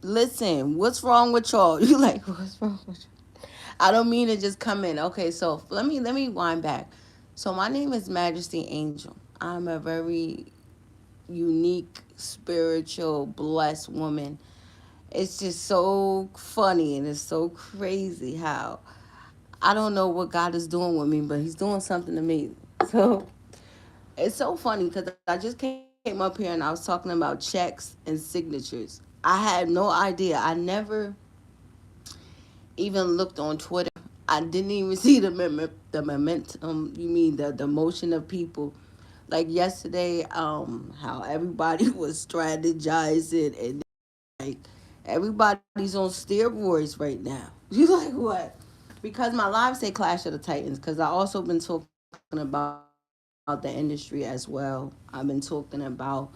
Listen, what's wrong with y'all? You like, what's wrong with you? I don't mean to just come in. Okay, so let me wind back. So my name is Majesty Angel. I'm a very unique, spiritual, blessed woman. It's just so funny and it's so crazy how I don't know what God is doing with me, but He's doing something to me. So it's so funny because I just came up here and I was talking about checks and signatures. I had no idea. I never even looked on Twitter. I didn't even see the momentum. You mean the motion of people. Like yesterday, how everybody was strategizing and like everybody's on steroids right now. You like what? Because my live say Clash of the Titans. Because I also been talking about the industry as well. I've been talking about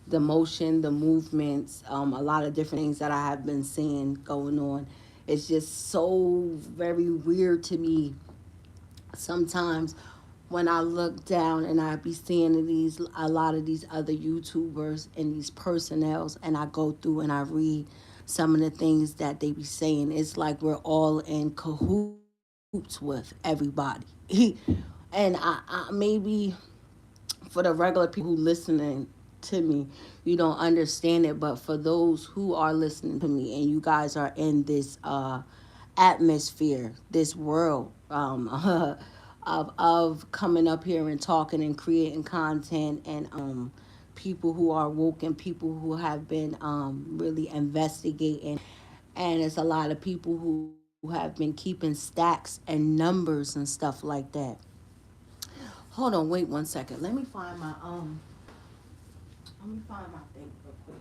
the motion, the movements, a lot of different things that I have been seeing going on. It's just so very weird to me sometimes when I look down and I be seeing these a lot of these other YouTubers and these personnels and I go through and I read some of the things that they be saying. It's like we're all in cahoots with everybody. And I maybe for the regular people who listening to me, you don't understand it, but for those who are listening to me and you guys are in this atmosphere, this world of coming up here and talking and creating content and people who are woke and people who have been really investigating, and it's a lot of people who have been keeping stacks and numbers and stuff like that. Hold on, wait 1 second. Let me find my thing real quick.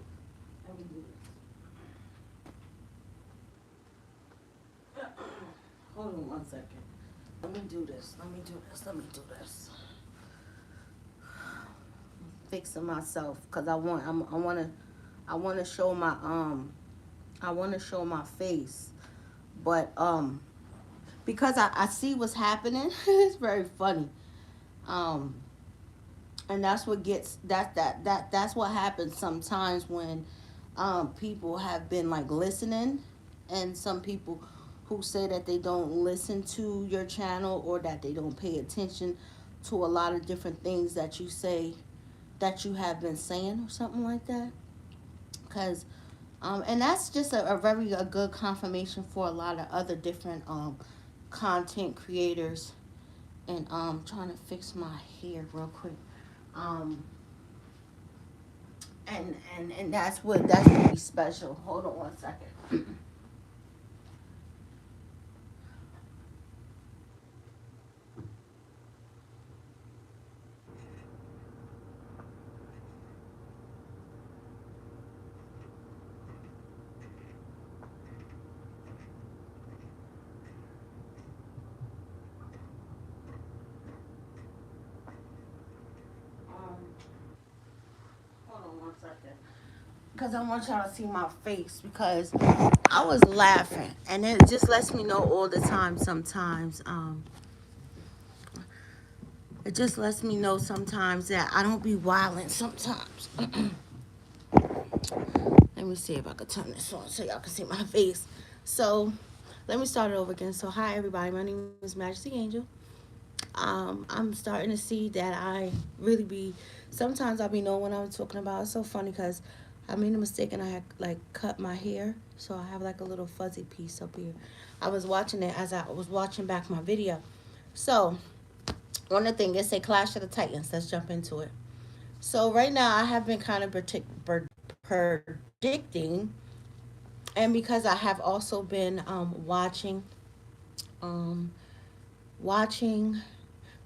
Let me do this. Hold on 1 second. Let me do this. Let me do this. Let me do this. Fixing myself because I want to show my I want to show my face, but because I see what's happening. It's very funny. Um, and that's what gets that's what happens sometimes when people have been like listening, and some people who say that they don't listen to your channel or that they don't pay attention to a lot of different things that you say that you have been saying or something like that. Because and that's just a good confirmation for a lot of other different content creators. And trying to fix my hair real quick. Um, and that's really special. Hold on 1 second. Um, hold on 1 second. Because I want y'all to see my face because I was laughing, and it just lets me know all the time. Sometimes, it just lets me know sometimes that I don't be wilding. Sometimes, let me see if I could turn this on so y'all can see my face. So, let me start it over again. So, hi everybody. My name is Majesty Angel. I'm starting to see that I really be. Sometimes I be knowing what I'm talking about. It's so funny because I made a mistake and I had like cut my hair, so I have like a little fuzzy piece up here. I was watching it as I was watching back my video. So one of the things, it's a Clash of the Titans. Let's jump into it. So right now I have been kind of predicting, and because I have also been um, watching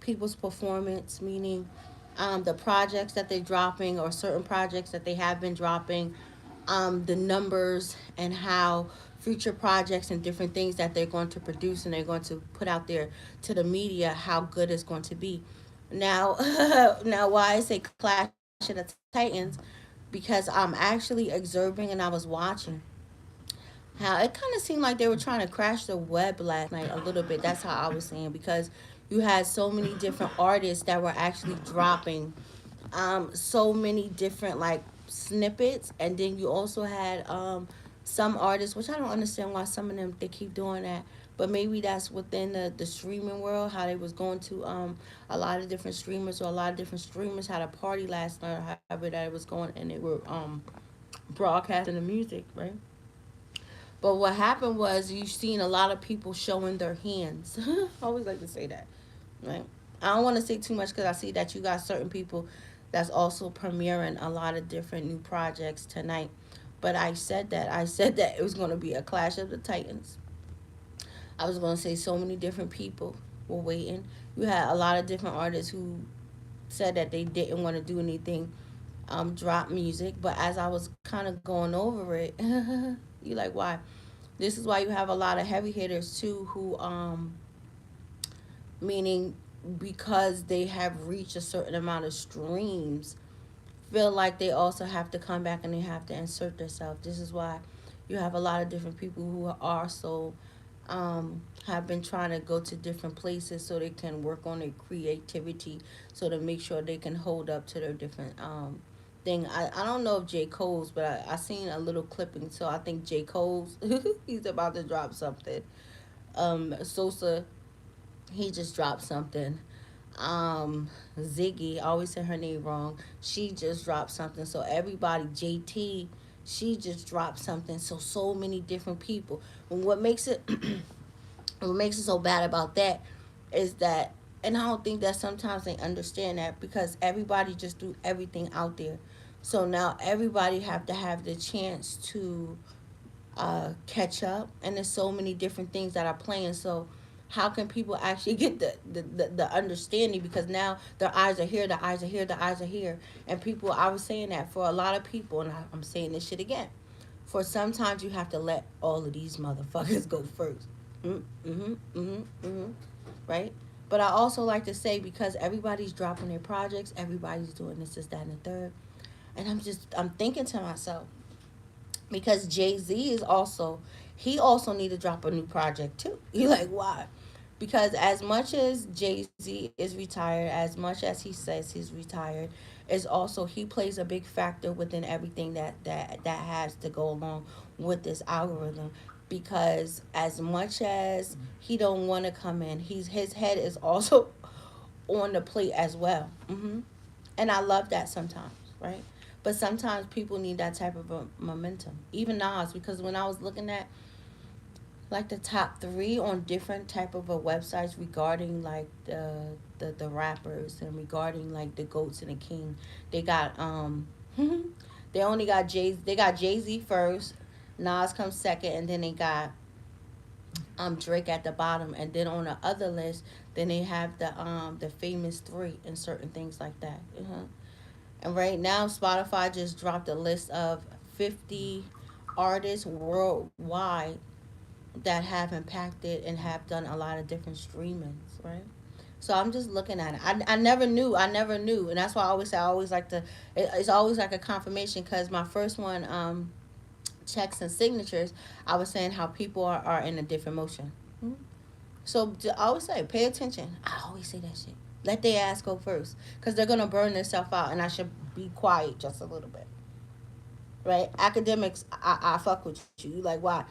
people's performance, meaning the projects that they're dropping or certain projects that they have been dropping, the numbers and how future projects and different things that they're going to produce and they're going to put out there to the media, how good it's going to be. Now, now why I say Clash of the Titans? Because I'm actually observing and I was watching how it kind of seemed like they were trying to crash the web last night a little bit. That's how I was saying, because you had so many different artists that were actually dropping so many different like snippets, and then you also had Some artists, which I don't understand why some of them they keep doing that, but maybe that's within the streaming world, how they was going to a lot of different streamers, or a lot of different streamers had a party last night, or however that it was going, and they were broadcasting the music, right? But what happened was you seen a lot of people showing their hands. I always like to say that, right? I don't want to say too much because I see that you got certain people that's also premiering a lot of different new projects tonight. But I said that it was going to be a clash of the titans. I was going to say so many different people were waiting. You had a lot of different artists who said that they didn't want to do anything, drop music. But as I was kind of going over it, you like, why? This is why you have a lot of heavy hitters too, who meaning because they have reached a certain amount of streams, feel like they also have to come back and they have to insert themselves. This is why you have a lot of different people who are also have been trying to go to different places so they can work on their creativity, so to make sure they can hold up to their different thing. I don't know if J. Cole's, but I seen a little clipping, so I think J. Cole's he's about to drop something. Sosa, he just dropped something. Ziggy, I always say her name wrong. She just dropped something. So everybody, JT, she just dropped something. So many different people. And what makes it what makes it so bad about that is that, and I don't think that sometimes they understand that, because everybody just do everything out there. So now everybody have to have the chance to catch up, and there's so many different things that are playing. So how can people actually get the understanding, because now their eyes are here, the eyes are here, the eyes are here. And people, I was saying that for a lot of people, and I'm saying this shit again, for sometimes you have to let all of these motherfuckers go first. Right? But I also like to say, because everybody's dropping their projects, everybody's doing this, that, and the third, and I'm thinking to myself, because Jay-Z is also, he also need to drop a new project too. You like, why? Because as much as Jay-Z is retired, as much as he says he's retired, is also, he plays a big factor within everything that has to go along with this algorithm. Because as much as he don't want to come in, his head is also on the plate as well. And I love that sometimes, right? But sometimes people need that type of a momentum. Even Nas, because when I was looking at like the top three on different type of websites regarding like the rappers, and regarding like the goats and the king, they got they only got Jay Z first, Nas comes second, and then they got Drake at the bottom, and then on the other list, then they have the famous three and certain things like that. And right now, Spotify just dropped a list of 50 artists worldwide that have impacted and have done a lot of different streamings, right? So I'm just looking at it. I never knew, and that's why I always say, I always like to. It's always like a confirmation, because my first one, checks and signatures, I was saying how people are in a different motion. So I always say, pay attention. I always say that shit. Let their ass go first, because they're gonna burn themselves out, and I should be quiet just a little bit, right? Academics, I fuck with you. You like, why?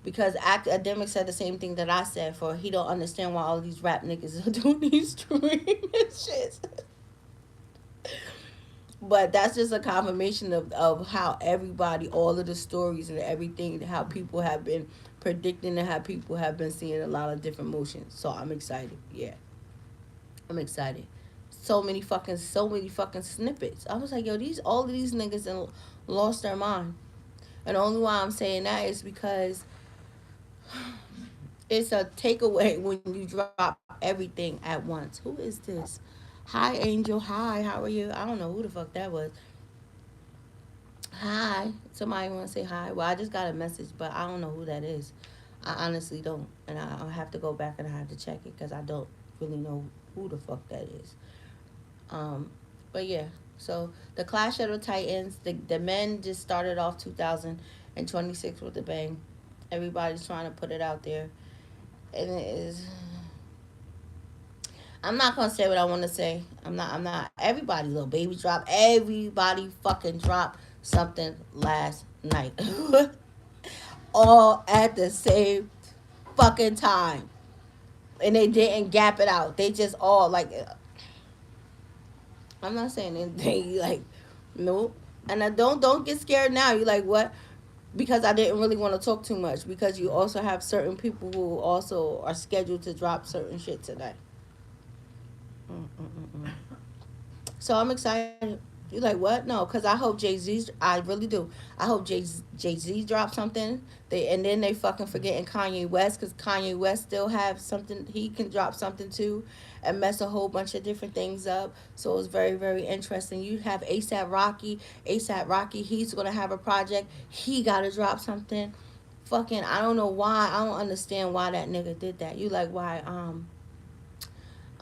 Because academics said the same thing that I said. For he don't understand why all these rap niggas are doing these streaming shit. But that's just a confirmation of how everybody, all of the stories and everything, how people have been predicting, and how people have been seeing a lot of different motions. So I'm excited. Yeah, I'm excited. So many fucking snippets. I was like, yo, all of these niggas and lost their mind. And the only why I'm saying that is because it's a takeaway when you drop everything at once. Who is this? Hi, Angel. Hi, how are you? I don't know who the fuck that was. Hi. Somebody want to say hi? Well, I just got a message, but I don't know who that is. I honestly don't. And I'll have to go back and I have to check it, because I don't really know who the fuck that is. Um, but yeah. So the Clash of the Titans, the men just started off 2026 with a bang. Everybody's trying to put it out there. And it is, I'm not gonna say what I want to say. I'm not. Everybody, little baby drop. Everybody fucking dropped something last night. all at the same fucking time. And they didn't gap it out. They just all like, I'm not saying anything. Like, nope. And I don't get scared now. You like what? Because I didn't really want to talk too much. Because you also have certain people who also are scheduled to drop certain shit today. Mm-mm-mm. So I'm excited. You like what? No, because I hope Jay Z. I really do. I hope Jay Z drops something. They and then they fucking forgetting Kanye West because Kanye West still have something. He can drop something too, and mess a whole bunch of different things up. So it's very interesting. You have ASAP Rocky. ASAP Rocky. He's gonna have a project. He gotta drop something. Fucking. I don't know why. I don't understand why that nigga did that. You like why?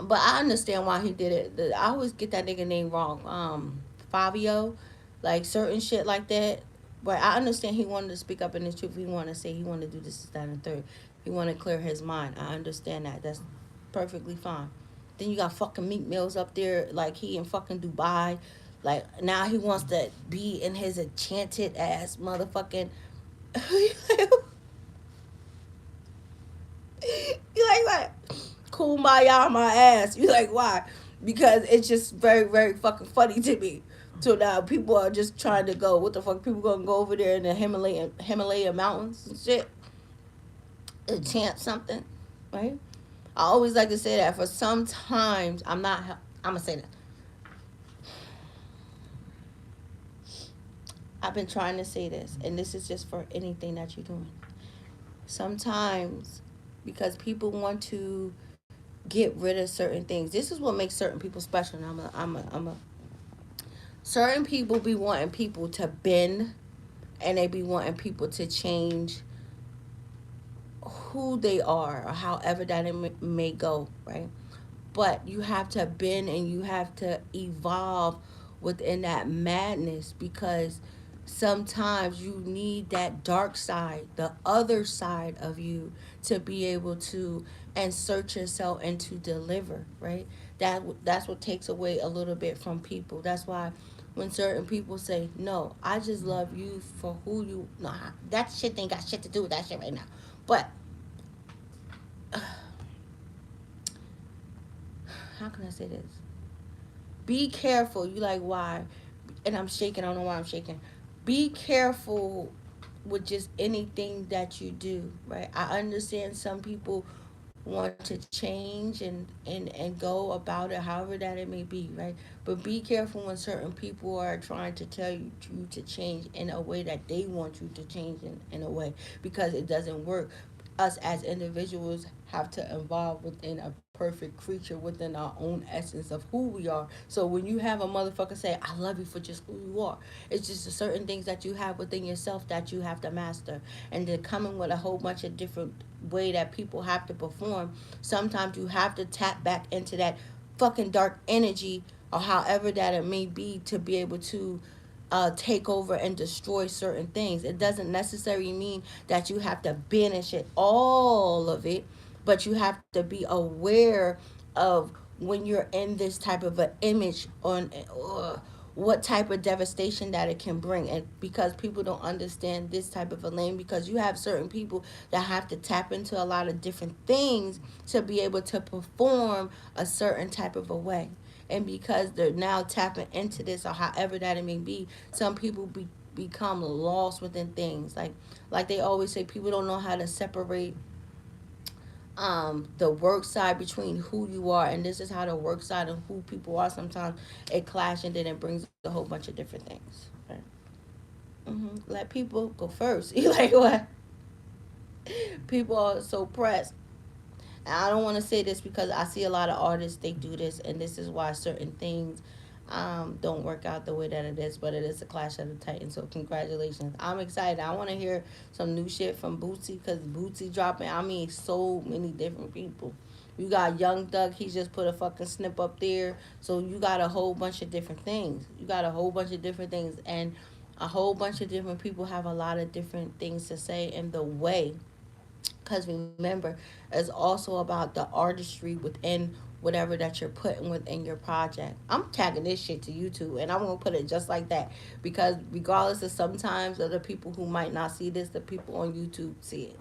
But I understand why he did it. I always get that nigga name wrong. Fabio, like certain shit like that. But I understand he wanted to speak up in his truth. He wanted to say he wanted to do this, that, and third. He wanted to clear his mind. I understand that. That's perfectly fine. Then you got fucking Meat Mills up there, like he in fucking Dubai. Like now he wants to be in his enchanted ass motherfucking. You like what? Kumbaya my ass. You like why? Because it's just very fucking funny to me. So now people are just trying to go. What the fuck? People gonna go over there in the Himalaya mountains and shit and chant something, right? I always like to say that. For sometimes I'm not. I'm gonna say that. I've been trying to say this, and this is just for anything that you're doing. Sometimes, because people want to get rid of certain things. This is what makes certain people special. And I'm a. Certain people be wanting people to bend, and they be wanting people to change who they are, or however that it may go, right? But you have to bend and you have to evolve within that madness because sometimes you need that dark side, the other side of you to be able to insert yourself and to deliver, right? That's what takes away a little bit from people. That's why when certain people say, "No, I just love you for who you," no, that shit ain't got shit to do with that shit right now. But how can I say this? Be careful. You like why? And I'm shaking. I don't know why I'm shaking. Be careful with just anything that you do, right? I understand some people want to change and go about it however that it may be, right? But be careful when certain people are trying to tell you to change in a way that they want you to change in a way because it doesn't work. Us as individuals have to evolve within a perfect creature within our own essence of who we are. So when you have a motherfucker say, "I love you for just who you are," it's just the certain things that you have within yourself that you have to master. And then coming with a whole bunch of different way that people have to perform, sometimes you have to tap back into that fucking dark energy or however that it may be to be able to take over and destroy certain things. It doesn't necessarily mean that you have to banish it, all of it, but you have to be aware of when you're in this type of an image on what type of devastation that it can bring. And because people don't understand this type of a lane, because you have certain people that have to tap into a lot of different things to be able to perform a certain type of a way. And because they're now tapping into this or however that it may be, some people become lost within things. Like they always say, people don't know how to separate the work side between who you are, and this is how the work side and who people are. Sometimes it clash and then it brings a whole bunch of different things, right? Let people go first. You like what? People are so pressed. And I don't want to say this because I see a lot of artists, they do this, and this is why certain things don't work out the way that it is. But it is a clash of the titans. So congratulations. I'm excited. I want to hear some new shit from Bootsy because Bootsy dropping. I mean, so many different people. You got Young Thug. He just put a fucking snip up there. So you got a whole bunch of different things. You got a whole bunch of different things, and a whole bunch of different people have a lot of different things to say in the way, because remember, it's also about the artistry within whatever that you're putting within your project. I'm tagging this shit to YouTube, and I'm gonna put it just like that, because regardless of sometimes of the people who might not see this, the people on YouTube see it.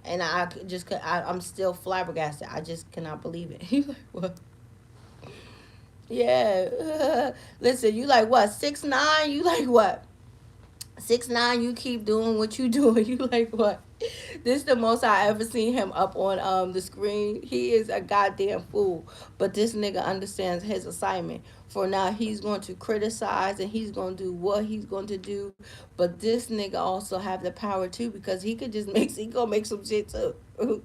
And I'm still flabbergasted. I just cannot believe it. You like what? Yeah. Listen, you like what? 6'9"? You like what? 6'9", you keep doing what you doing. You like what? This is the most I ever seen him up on the screen. He is a goddamn fool. But this nigga understands his assignment. For now, he's going to criticize and he's going to do what he's going to do. But this nigga also have the power too, because he could just make, he gonna make some shit too. And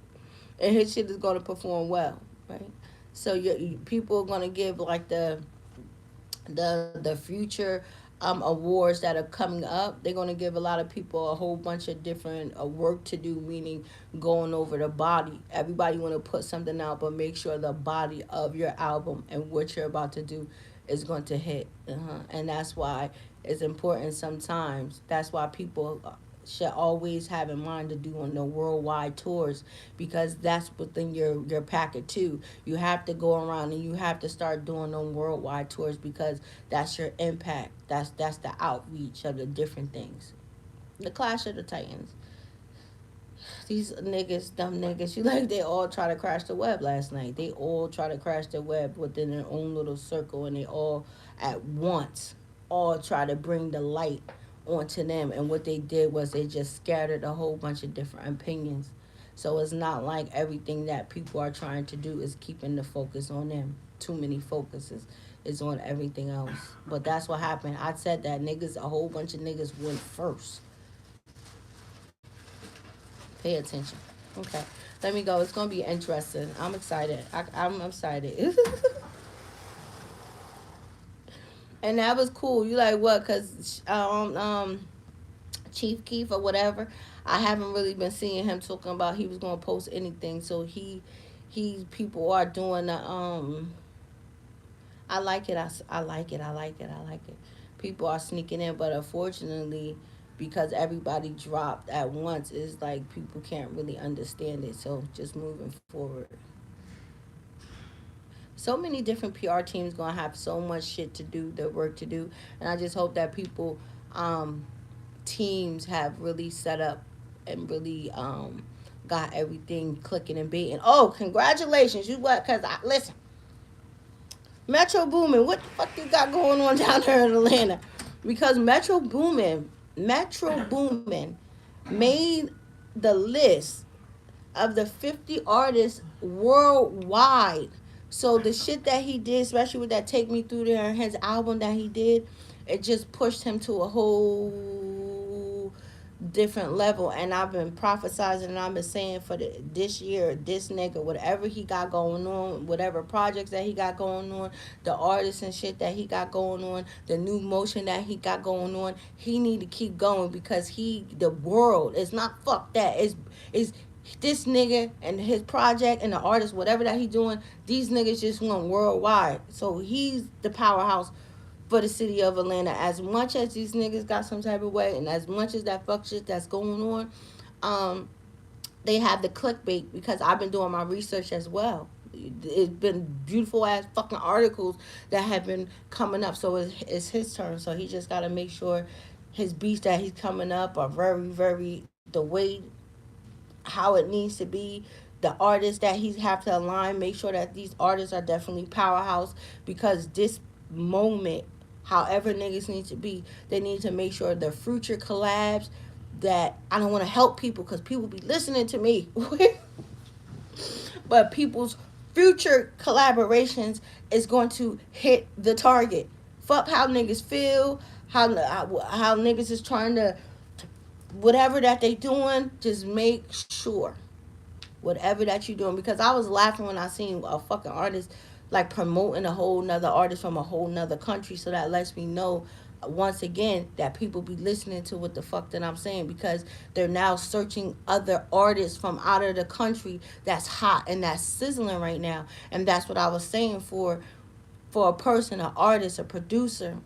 his shit is gonna perform well, right? So people are gonna give like the future awards that are coming up. They're going to give a lot of people a whole bunch of different work to do, meaning going over the body. Everybody want to put something out, but make sure the body of your album and what you're about to do is going to hit. And that's why it's important sometimes. That's why people should always have in mind to do on the worldwide tours, because that's within your packet too. You have to go around and you have to start doing them worldwide tours, because that's your impact. That's the outreach of the different things. The Clash of the Titans. These niggas, dumb niggas, you like, they all try to crash the web last night. They all try to crash the web within their own little circle, and they all at once all try to bring the light onto them. And what they did was they just scattered a whole bunch of different opinions. So it's not like everything that people are trying to do is keeping the focus on them. Too many focuses is on everything else. But that's what happened. I said that niggas, a whole bunch of niggas went first. Pay attention. Okay, let me go. It's gonna be interesting. I'm excited. I'm excited. And that was cool. You like what? Cause Chief Keef or whatever. I haven't really been seeing him talking about he was gonna post anything. So he people are doing the I like it. I like it. I like it. I like it. People are sneaking in, but unfortunately, because everybody dropped at once, it's like people can't really understand it. So just moving forward, so many different PR teams gonna have so much shit to do, their work to do, and I just hope that people, um, teams have really set up and really got everything clicking and beating. Oh, congratulations! You what? Cause I listen. Metro Boomin, what the fuck you got going on down there in Atlanta? Because Metro Boomin made the list of the 50 artists worldwide. So the shit that he did, especially with that Take Me Through There and his album that he did, it just pushed him to a whole different level. And I've been prophesizing and I've been saying for this year, this nigga, whatever he got going on, whatever projects that he got going on, the artists and shit that he got going on, the new motion that he got going on, he need to keep going, because the world is not, fuck that. Is this nigga and his project and the artist, whatever that he doing, these niggas just went worldwide. So he's the powerhouse for the city of Atlanta. As much as these niggas got some type of way, and as much as that fuck shit that's going on, um, they have the clickbait, because I've been doing my research as well. It's been beautiful ass fucking articles that have been coming up. So it's his turn. So he just got to make sure his beats that he's coming up are very, very the way how it needs to be. The artists that he have to align, make sure that these artists are definitely powerhouse, because this moment, however niggas need to be, they need to make sure the future collabs, that I don't want to help people because people be listening to me. But people's future collaborations is going to hit the target. Fuck how niggas feel, how niggas is trying to whatever that they doing, just make sure whatever that you doing. Because I was laughing when I seen a fucking artist like promoting a whole nother artist from a whole nother country. So that lets me know once again that people be listening to what the fuck that I'm saying, because they're now searching other artists from out of the country that's hot and that's sizzling right now. And that's what I was saying for a person, an artist, a producer,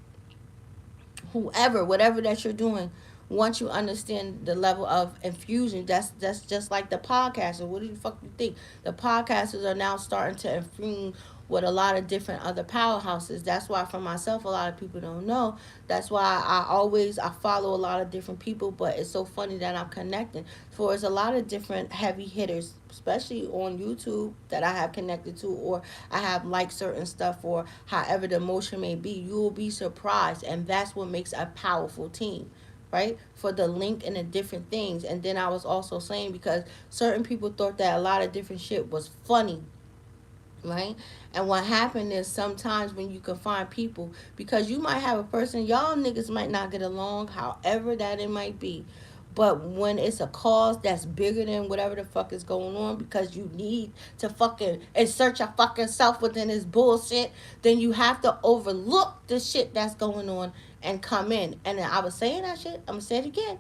whoever, whatever that you're doing, once you understand the level of infusion, that's just like the podcasters. What do you fuck you think? The podcasters are now starting to infuse with a lot of different other powerhouses. That's why for myself, a lot of people don't know. That's why I follow a lot of different people, but it's so funny that I'm connecting. For it's a lot of different heavy hitters, especially on YouTube that I have connected to, or I have liked certain stuff, or however the emotion may be. You will be surprised, and that's what makes a powerful team, right? For the link and the different things. And then I was also saying, because certain people thought that a lot of different shit was funny, right? And what happened is sometimes when you can find people, because you might have a person, y'all niggas might not get along, however that it might be. But when it's a cause that's bigger than whatever the fuck is going on, because you need to fucking insert your fucking self within this bullshit, then you have to overlook the shit that's going on and come in. And I was saying that shit, I'm gonna say it again.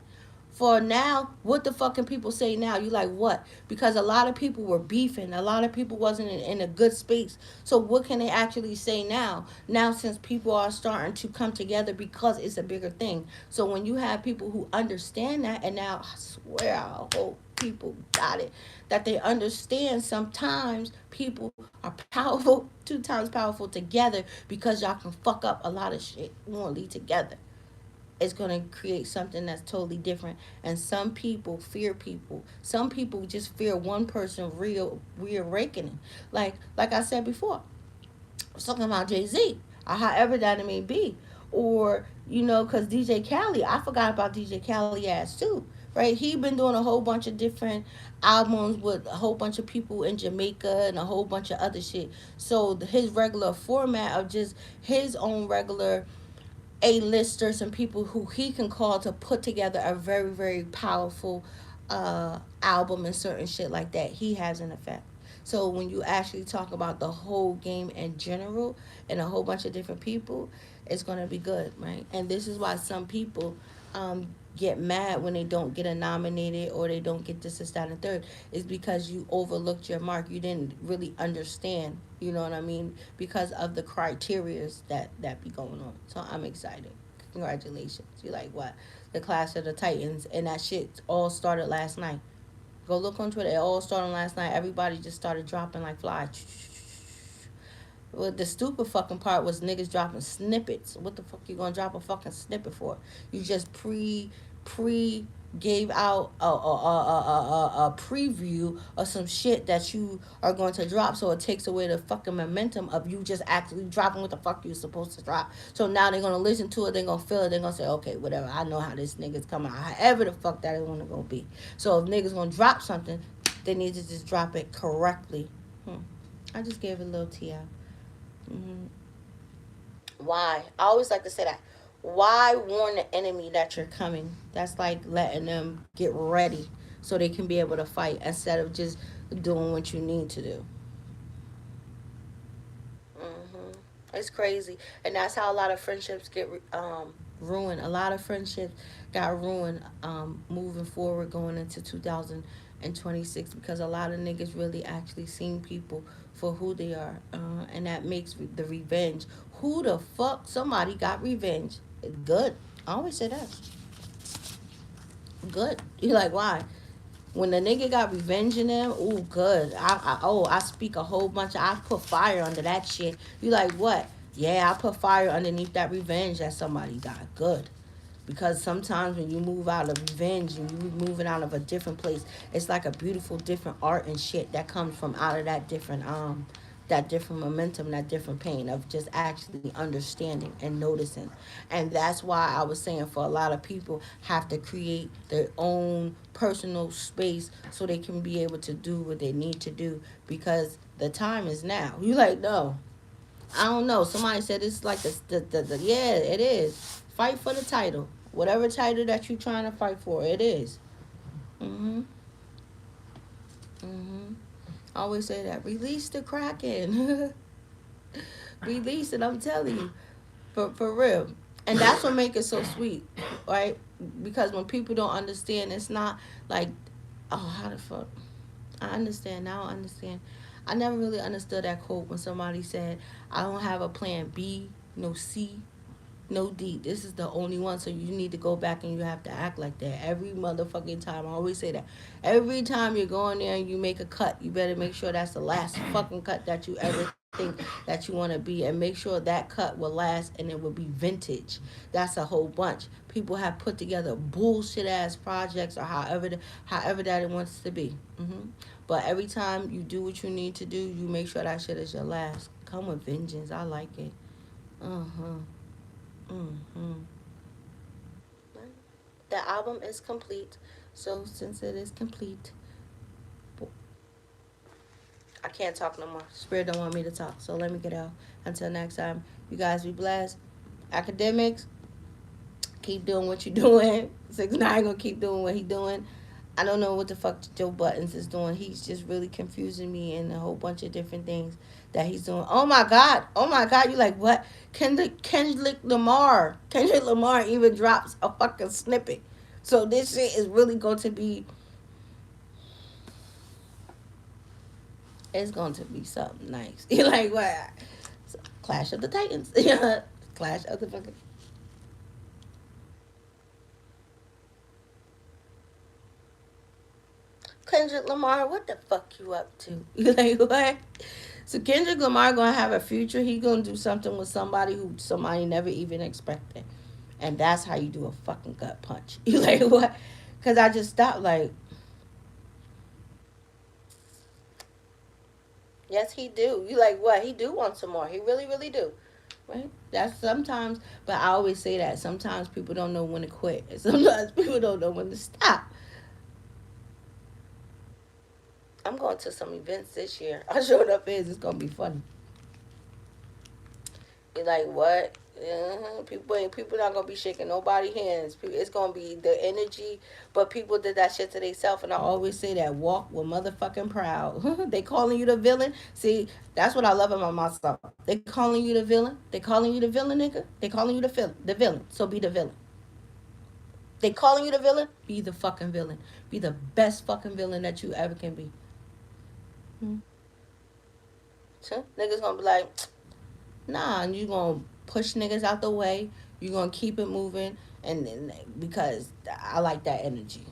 For now, what the fucking people say now? You like what? Because a lot of people were beefing. A lot of people wasn't in a good space. So what can they actually say now? Now, since people are starting to come together because it's a bigger thing. So when you have people who understand that, and now I swear I hope people got it, that they understand sometimes people are powerful, 2 times powerful together, because y'all can fuck up a lot of shit only together. It's going to create something that's totally different. And some people fear people. Some people just fear one person reawakening. Like I said before, I was talking about Jay-Z, or however that it may be. Or, because DJ Khaled, I forgot about DJ Khaled ass too. Right? He been doing a whole bunch of different albums with a whole bunch of people in Jamaica and a whole bunch of other shit. So his regular format of just his own regular A-listers and people who he can call to put together a very, very powerful album and certain shit like that, he has an effect. So when you actually talk about the whole game in general and a whole bunch of different people, it's going to be good, right? And this is why some people get mad when they don't get a nominated, or they don't get this, that, and third, is because you overlooked your mark. You didn't really understand, you know what I mean? Because of the criterias that be going on. So I'm excited. Congratulations. You like what? The Clash of the Titans, and that shit all started last night. Go look on Twitter. It all started last night. Everybody just started dropping like flies. Well, the stupid fucking part was niggas dropping snippets. What the fuck you gonna drop a fucking snippet for? You just pre gave out a preview of some shit that you are going to drop, so it takes away the fucking momentum of you just actually dropping what the fuck you supposed to drop. So now they're gonna listen to it, they're gonna feel it, they're gonna say, okay, whatever, I know how this nigga's coming out, however the fuck that is gonna be. So if niggas gonna drop something, they need to just drop it correctly. I just gave it a little tea out. Mm-hmm. Why? I always like to say that. Why warn the enemy that you're coming? That's like letting them get ready so they can be able to fight, instead of just doing what you need to do. Hmm. It's crazy, and that's how a lot of friendships get ruined. A lot of friendships got ruined moving forward, going into 2026, because a lot of niggas really actually seen people for who they are, and that makes the revenge. Who the fuck? Somebody got revenge. Good. I always say that. Good. You like why? When the nigga got revenge in them, ooh, good. I speak a whole bunch of, I put fire under that shit. You like what? Yeah, I put fire underneath that revenge that somebody got. Good. Because sometimes when you move out of revenge and you moving out of a different place, it's like a beautiful different art and shit that comes from out of that different momentum, that different pain of just actually understanding and noticing. And that's why I was saying, for a lot of people have to create their own personal space so they can be able to do what they need to do, because the time is now. You like, no, I don't know. Somebody said it's like the yeah, it is. Fight for the title. Whatever title that you're trying to fight for, it is. Mm-hmm. Mm-hmm. I always say that. Release the Kraken. Release it, I'm telling you. For real. And that's what makes it so sweet, right? Because when people don't understand, it's not like, oh, how the fuck? I understand. Now I understand. I never really understood that quote when somebody said, I don't have a plan B, no C, no D. This is the only one. So you need to go back and you have to act like that every motherfucking time. I always say that. Every time you're going there and you make a cut, you better make sure that's the last fucking cut that you ever everything that you want to be, and make sure that cut will last and it will be vintage. That's a whole bunch. People have put together bullshit ass projects, or however that it wants to be. But every time you do what you need to do, you make sure that shit is your last. Come with vengeance. I like it. Uh-huh. Mm-hmm. The album is complete. So since it is complete, I can't talk no more. Spirit don't want me to talk. So let me get out. Until next time, you guys be blessed. Academics, keep doing what you're doing. 6ix9ine gonna keep doing what he doing. I don't know what the fuck Joe Buttons is doing. He's just really confusing me in a whole bunch of different things that he's doing. Oh my god! Oh my god! You like what? Kendrick Lamar even drops a fucking snippet. So this shit is really going to be. It's going to be something nice. You're like what? So, Clash of the Titans. Yeah. Clash of the fucking. Kendrick Lamar, what the fuck you up to? You like what? So Kendrick Lamar gonna have a future. He gonna do something with somebody who somebody never even expected, and that's how you do a fucking gut punch. You like what? Cause I just stopped. Like, yes, he do. You like what? He do want some more. He really, really do. Right? That's sometimes, but I always say that sometimes people don't know when to quit. And sometimes people don't know when to stop. I'm going to some events this year. I showed up is it's gonna be funny. You're like, what? People not gonna be shaking nobody hands. It's gonna be the energy, but people did that shit to themselves, and I always say that walk with motherfucking proud. They calling you the villain. See, that's what I love about myself. They calling you the villain. They calling you the villain, nigga. They calling you the villain. So be the villain. They calling you the villain. Be the fucking villain. Be the best fucking villain that you ever can be. Hmm. So niggas gonna be like, nah, and you gonna push niggas out the way. You gonna keep it moving, and because I like that energy.